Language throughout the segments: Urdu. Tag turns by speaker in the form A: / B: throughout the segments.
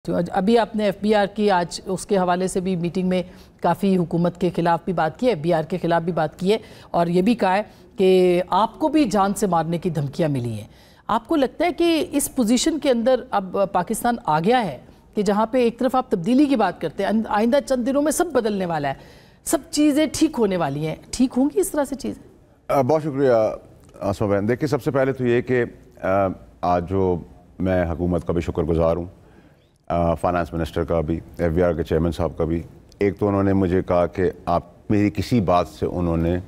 A: ابھی آپ نے ایف بی آر کی آج اس کے حوالے سے بھی میٹنگ میں کافی حکومت کے خلاف بھی بات کی ہے، ایف بی آر کے خلاف بھی بات کی ہے اور یہ بھی کہا ہے کہ آپ کو بھی جان سے مارنے کی دھمکیاں ملی ہیں۔ آپ کو لگتا ہے کہ اس پوزیشن کے اندر اب پاکستان آ گیا ہے کہ جہاں پہ ایک طرف آپ تبدیلی کی بات کرتے ہیں، آئندہ چند دنوں میں سب بدلنے والا ہے، سب چیزیں ٹھیک ہونے والی ہیں، ٹھیک ہوں گی اس طرح سے چیزیں؟
B: بہت شکریہ آسما بہن۔ دیکھیں، سب سے پہلے تو یہ کہ آج جو میں حکومت کا بھی شکر گزار ہوں، فائنانس منسٹر کا بھی، ایف بی آر کے چیئرمین صاحب کا بھی۔ ایک تو انہوں نے مجھے کہا کہ آپ میری کسی بات سے انہوں نے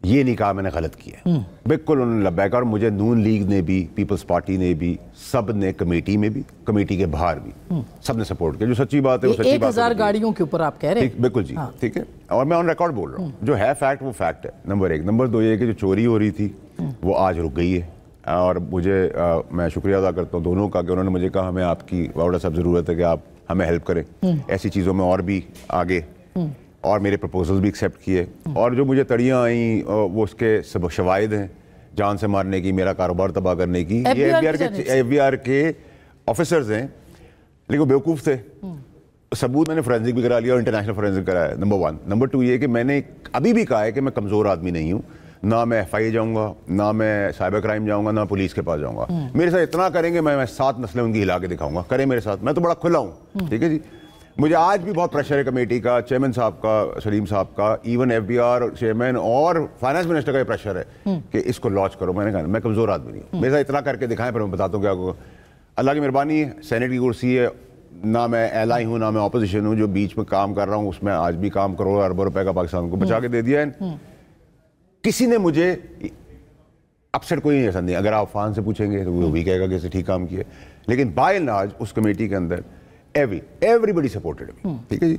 B: یہ نہیں کہا میں نے غلط کیا، بالکل انہوں نے لبیک، اور مجھے نون لیگ نے بھی، پیپلز پارٹی نے بھی، سب نے کمیٹی میں بھی، کمیٹی کے باہر بھی سب نے سپورٹ کیا۔ جو سچی بات ہے وہ سچی بات ہے۔
A: 1000 گاڑیوں کے اوپر آپ کہہ رہے ہیں؟
B: بالکل جی، ٹھیک ہے، اور میں آن ریکارڈ بول رہا ہوں، جو ہے فیکٹ وہ فیکٹ ہے، نمبر ایک۔ نمبر دو یہ کہ جو چوری ہو رہی تھی وہ آج رک گئی ہے، اور مجھے میں شکریہ ادا کرتا ہوں دونوں کا کہ انہوں نے مجھے کہا ہمیں آپ کی باوڑا صاحب ضرورت ہے کہ آپ ہمیں ہیلپ کریں ایسی چیزوں میں اور بھی آگے، اور میرے پرپوزلز بھی ایکسیپٹ کیے، اور جو مجھے تڑیاں آئیں وہ اس کے شواہد ہیں، جان سے مارنے کی، میرا کاروبار تباہ کرنے کی۔ یہ ایف بی آر کے آفیسرز ہیں، لیکن وہ بیوقوف تھے۔ ثبوت میں نے فورینزک بھی کرا لیا اور انٹرنیشنل فورینزک کرایا، نمبر 1۔ نمبر 2 یہ کہ میں نے ابھی بھی کہا ہے کہ میں کمزور آدمی نہیں ہوں، نہ میں ایف آئی اے جاؤں گا، نہ میں سائبر کرائم جاؤں گا، نہ پولیس کے پاس جاؤں گا۔ میرے ساتھ اتنا کریں گے میں 7 نسلیں ان کی ہلا کے دکھاؤں گا، کریں میرے ساتھ، میں تو بڑا کھلا ہوں، ٹھیک ہے جی۔ مجھے آج بھی بہت پریشر ہے کمیٹی کا، چیئرمین صاحب کا، سلیم صاحب کا، even F B R chairman اور فائنانس منسٹر کا یہ پریشر ہے کہ اس کو لانچ کرو۔ میں نے کہا میں کمزور آدمی نہیں ہوں، میرے ساتھ اتنا کر کے دکھائیں، پھر میں بتاتا ہوں کیا ہوگا۔ اللہ کی مہربانی ہے، سینٹ کی کرسی ہے، نہ میں ایلائی ہوں نہ میں اپوزیشن ہوں، جو بیچ میں کام کر رہا ہوں اس میں آج بھی کام کروڑوں اربوں روپے کا پاکستان کو بچا کے دے دیا ہے۔ کسی نے مجھے اپسیٹ کوئی نہیں ایسا نہیں، اگر آپ فان سے پوچھیں گے تو وہ بھی کہے گا کہ اسے ٹھیک کام کیے، لیکن بائی اینڈ لارج اس کمیٹی کے اندر ایوری بڈی سپورٹڈ، ٹھیک ہے جی۔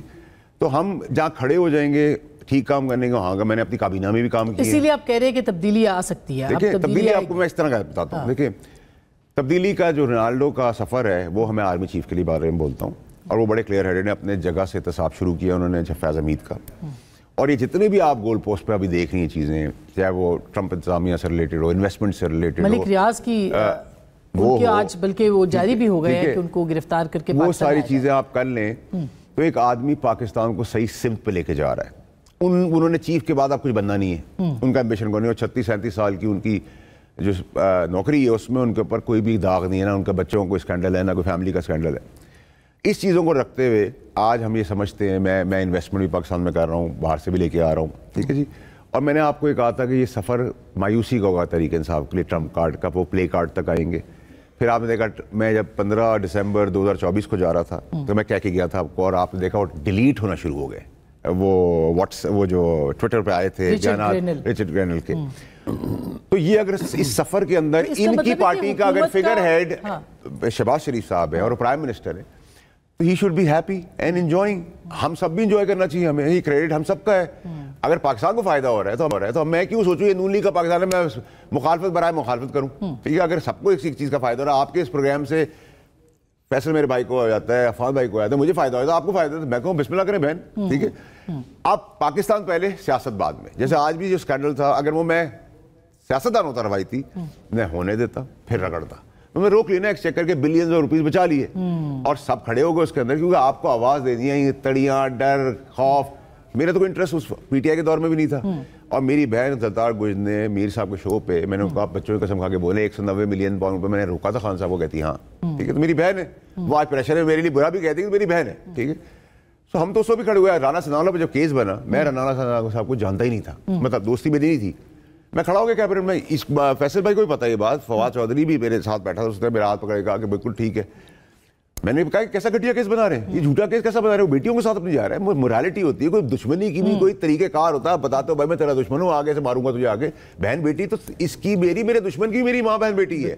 B: تو ہم جہاں کھڑے ہو جائیں گے ٹھیک کام کرنے کا، وہاں کا میں نے اپنی کابینہ میں بھی کام کیا،
A: اسی لیے آپ کہہ رہے ہیں کہ تبدیلی آ سکتی ہے۔
B: دیکھیں تبدیلی آپ کو میں اس طرح کا بتاتا ہوں، دیکھیں تبدیلی کا جو رونالڈو کا سفر ہے وہ ہمیں آرمی چیف کے لیے بارے میں بولتا ہوں، اور وہ بڑے کلیئر ہیڈڈ نے اپنے جگہ سے احتساب شروع کیا انہوں نے فیض حمید کا، اور یہ جتنے بھی آپ گول پوسٹ پہ ابھی دیکھ رہی ہیں چیزیں، چاہے وہ ٹرمپ انتظامیہ سے ریلیٹڈ ہو، انویسٹمنٹ سے ریلیٹڈ ہو،
A: ملک ریاض کی ان کے آج بلکہ وہ جاری بھی ہو گئے ہیں کہ ان کو گرفتار کر کے
B: وہ ساری چیزیں آپ کر لیں تو ایک آدمی پاکستان کو صحیح سمت پہ لے کے جا رہا ہے۔ انہوں نے چیف کے بعد اب کچھ بننا نہیں ہے، ان کا ایمبیشن کو نہیں، اور 36-37 سال کی ان کی جو نوکری ہے اس میں ان کے اوپر کوئی بھی داغ نہیں ہے، نہ ان کے بچوں کو اسکینڈل ہے، نہ کوئی فیملی کا اسکینڈل ہے۔ اس چیزوں کو رکھتے ہوئے آج ہم یہ سمجھتے ہیں، میں انویسٹمنٹ بھی پاکستان میں کر رہا ہوں، باہر سے بھی لے کے آ رہا ہوں، ٹھیک ہے جی۔ اور میں نے آپ کو یہ کہا تھا کہ یہ سفر مایوسی کا ہوگا تحریک انصاف کے لیے، ٹرمپ کارڈ کا وہ پلے کارڈ تک آئیں گے۔ پھر آپ نے دیکھا میں جب 15 دسمبر 2024 کو جا رہا تھا تو میں کہہ کے گیا تھا آپ کو، اور آپ نے دیکھا وہ ڈیلیٹ ہونا شروع ہو گئے، وہ جو ٹویٹر پہ آئے تھے رچرڈ گرینل کے۔ تو یہ اگر اس سفر کے اندر ان کی پارٹی کا اگر فگر ہیڈ شہباز شریف صاحب ہے اور پرائم منسٹر ہے تو he should be happy and enjoying. ہم سب بھی انجوائے کرنا چاہیے، ہمیں یہ کریڈٹ ہم سب کا ہے۔ اگر پاکستان کو فائدہ ہو رہا ہے تو میں کیوں سوچوں یہ نون لیگ کا پاکستان ہے میں مخالفت برائے مخالفت کروں، ٹھیک ہے۔ اگر سب کو ایک چیز کا فائدہ ہو رہا ہے، آپ کے اس پروگرام سے فیصل میرے بھائی کو ہو جاتا ہے، افاد بھائی کو ہو جاتا ہے، مجھے فائدہ ہو جاتا ہے، آپ کو فائدہ ہے، میں کہوں بسم اللہ کریں بہن، ٹھیک ہے۔ اب پاکستان پہلے سیاست بعد میں، جیسے آج بھی جو اسکینڈل تھا، اگر وہ میں سیاستدان ہوتا روایتی میں ہونے دیتا پھر رگڑتا، میں روک لینا ایکسچیکر کے بلینز روپیز بچا لیے، اور سب کھڑے ہو گئے اس کے اندر، کیونکہ آپ کو آواز دینی ہے، یہ تڑیاں، ڈر، خوف۔ میرا تو کوئی interest us P T I کے دور میں بھی نہیں تھا، اور میری بہن زرتار گوجر نے میر صاحب کے شو پہ میں نے کہا بچوں کی قسم کھا کے بولے 190 ملین پاؤنڈ پہ میں نے روکا تھا خان صاحب کو، کہتی ہاں ٹھیک ہے، تو میری بہن ہے، وہ آج پریشر ہے میرے لیے برا بھی کہتی ہے، میری بہن ہے، ٹھیک ہے۔ تو ہم تو اس بھی کھڑے ہوئے، رانا ثناءاللہ پہ جب کیس بنا میں رانا ثناءاللہ صاحب کو جانتا ہی نہیں تھا، مطلب دوستی بھی نہیں تھی، میں کھڑا ہو گیا کیبنٹ میں، اس فیصل بھائی کو بھی پتا یہ بات، فواد چودھری بھی میرے ساتھ بیٹھا تھا، اس نے میرا ہاتھ پکڑ کے کہا کہ بالکل ٹھیک ہے۔ میں نے کہا کیسا گھٹیا کیس بنا رہے ہیں، یہ جھوٹا کیس کیسا بنا رہے ہیں، بیٹیوں کے ساتھ اپنی جا رہا ہے، مورالٹی ہوتی ہے، کوئی دشمنی کی بھی کوئی طریقہ کار ہوتا ہے، بتاتے ہو بھائی میں تیرا دشمن ہوں، آگے سے ماروں گا تجھے، آگے بہن بیٹی تو اس کی میری میرے دشمن کی میری ماں بہن بیٹی ہے۔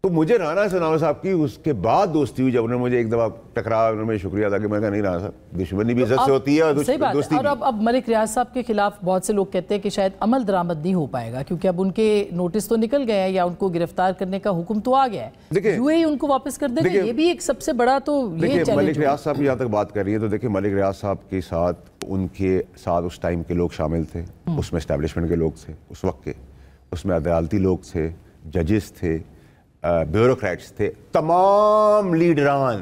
B: تو مجھے رانا ثناءاللہ صاحب کی اس کے بعد دوستی ہوئی، جب انہوں نے مجھے ایک دفعہ ٹکرایا، انہوں نے مجھے شکریہ ادا کیا، میں نے کہا نہیں رانا صاحب دشمنی بھی عزت سے ہوتی ہے اور دوستی بھی۔
A: اور اب ملک ریاض صاحب کے خلاف بہت سے لوگ کہتے ہیں کہ شاید عمل درآمد نہیں ہو پائے گا، کیونکہ اب ان کے نوٹس تو نکل گئے ہیں یا ان کو گرفتار کرنے کا حکم تو آ گیا ہے، یو اے ای ان کو واپس کر دے گا، یہ بھی ایک سب سے بڑا تو یہ چیلنج ہے۔
B: ملک ریاض صاحب یہاں تک بات کر رہی ہے تو دیکھیں ملک ریاض صاحب کے ساتھ ان کے ساتھ اس ٹائم کے لوگ شامل تھے، اس میں اسٹیبلشمنٹ کے لوگ تھے اس وقت کے، اس میں عدالتی لوگ تھے، ججز تھے، بیوروکریٹس تھے، تمام لیڈران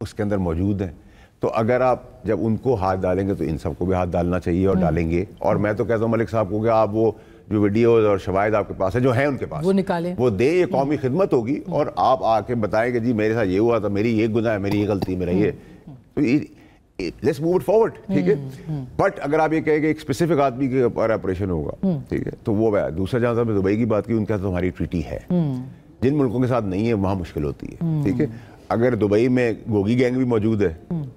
B: اس کے اندر موجود ہیں. تو اگر آپ جب ان کو ہاتھ ڈالیں گے تو ان سب کو بھی ہاتھ ڈالنا چاہیے اور ڈالیں گے. اور میں تو کہتا ہوں ملک صاحب کو کہ آپ وہ جو ویڈیوز اور شواہد آپ کے پاس ہے جو ہیں ان کے پاس
A: وہ نکالیں,
B: وہ دیں. یہ قومی خدمت ہوگی اور آپ آ کے بتائیں کہ جی میرے ساتھ یہ ہوا تھا, میری یہ گناہ ہے, میری یہ غلطی, میرا یہ, تو لیٹس موو اٹ فارورڈ. ٹھیک ہے. بٹ اگر آپ یہ کہیں کہ ایک اسپیسیفک آدمی کے اوپر آپریشن ہوگا, ٹھیک ہے, تو وہ دوسرا جہاں صاحب نے دبئی کی بات کی, ان کے ساتھ ہماری ٹریٹی ہے. جن ملکوں کے ساتھ نہیں ہے وہاں مشکل ہوتی ہے. ٹھیک ہے. اگر دبئی میں گوگی گینگ بھی موجود ہے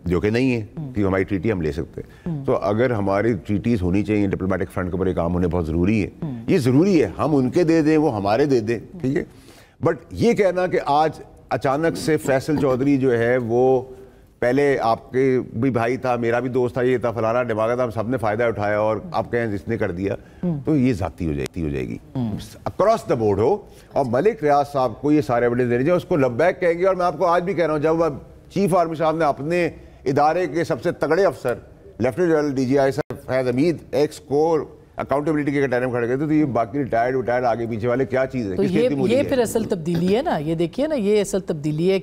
B: جو کہ نہیں ہے کہ ہماری ٹریٹی ہم لے سکتے ہیں, تو اگر ہماری ٹریٹیز ہونی چاہیے ڈپلومیٹک فرنٹ کے اوپر یہ کام ہونے بہت ضروری ہے. یہ ضروری ہے, ہم ان کے دے دیں وہ ہمارے دے دیں. ٹھیک ہے. بٹ یہ کہنا کہ آج اچانک سے فیصل چودھری جو ہے وہ پہلے آپ کے بھی بھائی تھا, میرا بھی دوست تھا, یہ تھا, فلانا ڈماغا تھا, ہم سب نے فائدہ اٹھایا اور آپ کہیں جس نے کر دیا, تو یہ ذاتی ہو جائے گی. اکراس دا بورڈ ہو. اور ملک ریاض صاحب کو یہ سارے ایویڈنس دینے چاہیے, اس کو لبیک کہیں گے. اور میں آپ کو آج بھی کہہ رہا ہوں, جب چیف آرمی صاحب نے اپنے ادارے کے سب سے تگڑے افسر لیفٹیننٹ جنرل ڈی جی آئی صاحب فیض حمید ایکس کو اکاؤنٹیبلٹی کے ٹائم کھڑے گئے تھے, تو یہ باقی ریٹائرڈ آگے پیچھے والے کیا چیز ہے,
A: تو یہ پھر اصل تبدیلی ہے نا. یہ دیکھیے نا, یہ اصل تبدیلی ہے